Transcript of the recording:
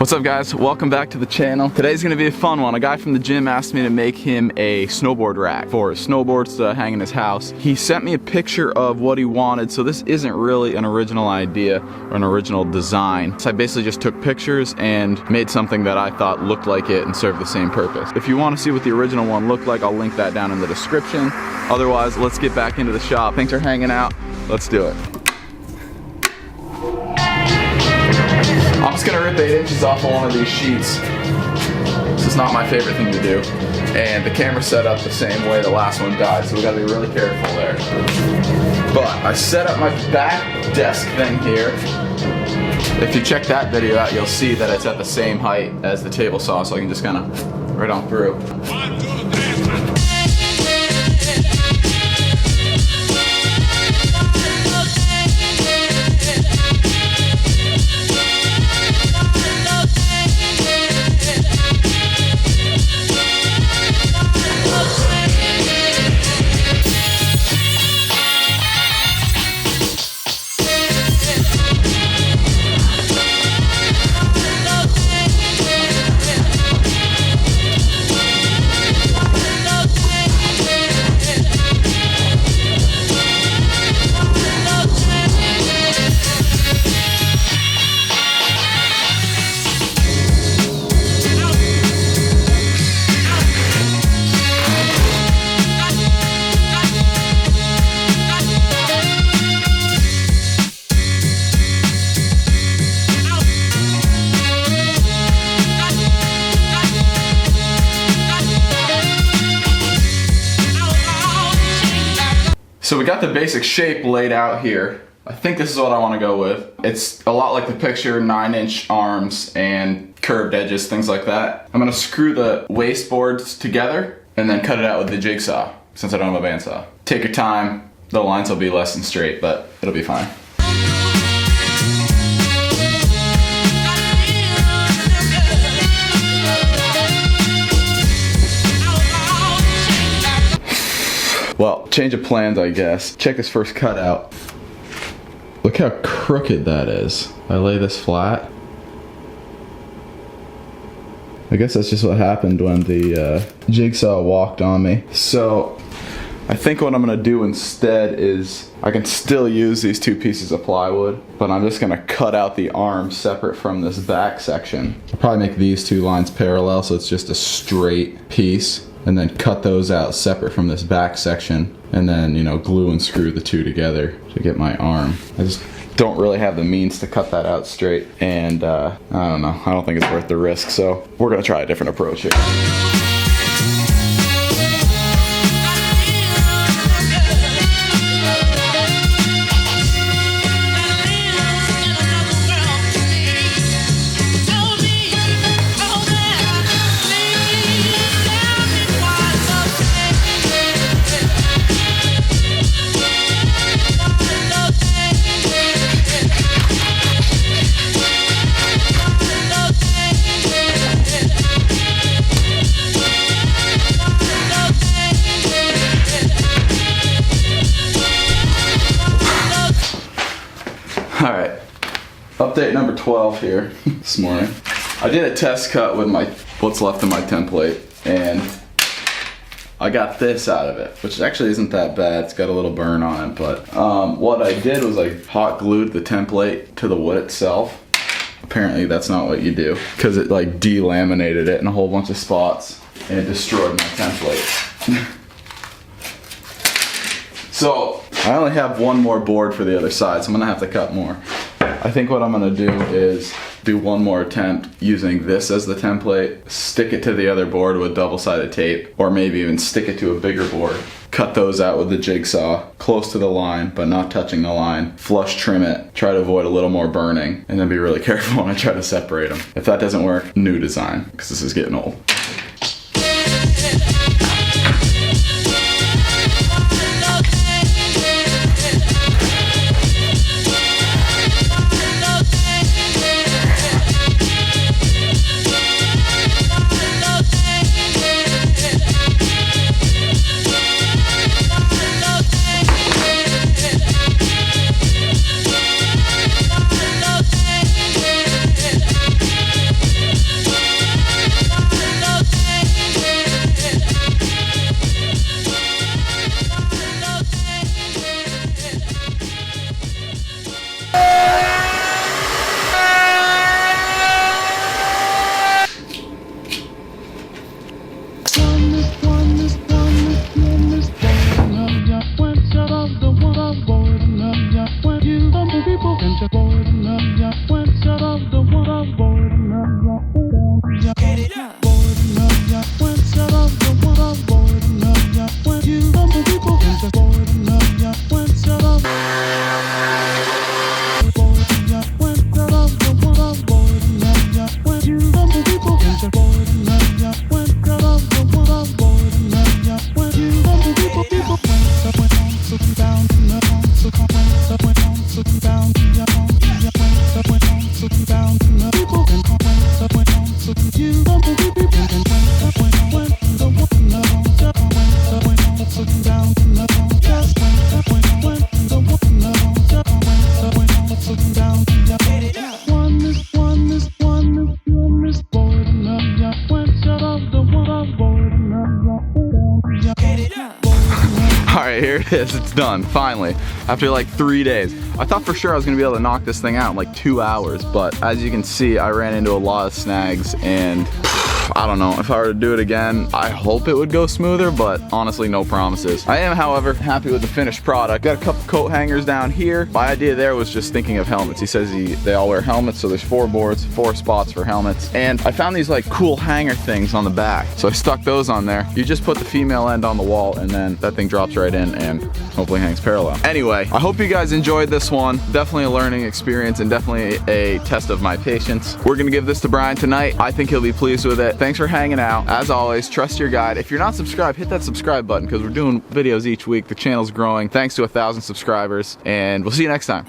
What's up guys, welcome back to the channel. Today's gonna be a fun one. A guy from the gym asked me to make him a snowboard rack for his snowboards to hang in his house. He sent me a picture of what he wanted, so this isn't really an original idea or an original design. So I basically just took pictures and made something that I thought looked like it and served the same purpose. If you want to see what the original one looked like, I'll link that down in the description. Otherwise, let's get back into the shop. Thanks for hanging out. Let's do it. I'm just gonna rip 8 inches off of one of these sheets. This is not my favorite thing to do. And the camera's set up the same way the last one died, so we gotta be really careful there. But I set up my back desk thing here. If you check that video out, you'll see that it's at the same height as the table saw, so I can just kinda right on through. So we got the basic shape laid out here. I think this is what I want to go with. It's a lot like the picture, 9-inch arms and curved edges, things like that. I'm gonna screw the waist boards together and then cut it out with the jigsaw, since I don't have a bandsaw. Take your time, the lines will be less than straight, but it'll be fine. Well, change of plans, I guess. Check this first cut out. Look how crooked that is. I lay this flat. I guess that's just what happened when the jigsaw walked on me. So, I think what I'm gonna do instead is, I can still use these 2 pieces of plywood, but I'm just gonna cut out the arms separate from this back section. I'll probably make these 2 lines parallel so it's just a straight piece, and then cut those out separate from this back section, and then, you know, glue and screw the 2 together to get my arm. I just don't really have the means to cut that out straight, and I don't know, I don't think it's worth the risk, so we're gonna try a different approach here. Alright, update number 12 here this morning. I did a test cut with what's left of my template, and I got this out of it, which actually isn't that bad. It's got a little burn on it, but what I did was I hot glued the template to the wood itself. Apparently that's not what you do, because it like delaminated it in a whole bunch of spots, and it destroyed my template. So I only have one more board for the other side, so I'm gonna have to cut more. I think what I'm gonna do is do one more attempt using this as the template, stick it to the other board with double-sided tape, or maybe even stick it to a bigger board. Cut those out with the jigsaw, close to the line, but not touching the line. Flush trim it, try to avoid a little more burning, and then be really careful when I try to separate them. If that doesn't work, new design, because this is getting old. it is, it's done, finally. After like 3 days. I thought for sure I was gonna be able to knock this thing out in like 2 hours, but as you can see, I ran into a lot of snags and I don't know, if I were to do it again, I hope it would go smoother, but honestly, no promises. I am, however, happy with the finished product. Got a couple coat hangers down here. My idea there was just thinking of helmets. He says they all wear helmets, so there's 4 boards, 4 spots for helmets. And I found these like cool hanger things on the back, so I stuck those on there. You just put the female end on the wall, and then that thing drops right in and hopefully hangs parallel. Anyway, I hope you guys enjoyed this one. Definitely a learning experience and definitely a test of my patience. We're gonna give this to Brian tonight. I think he'll be pleased with it. Thanks for hanging out. As always, trust your guide. If you're not subscribed, hit that subscribe button because we're doing videos each week. The channel's growing thanks to 1,000 subscribers, and we'll see you next time.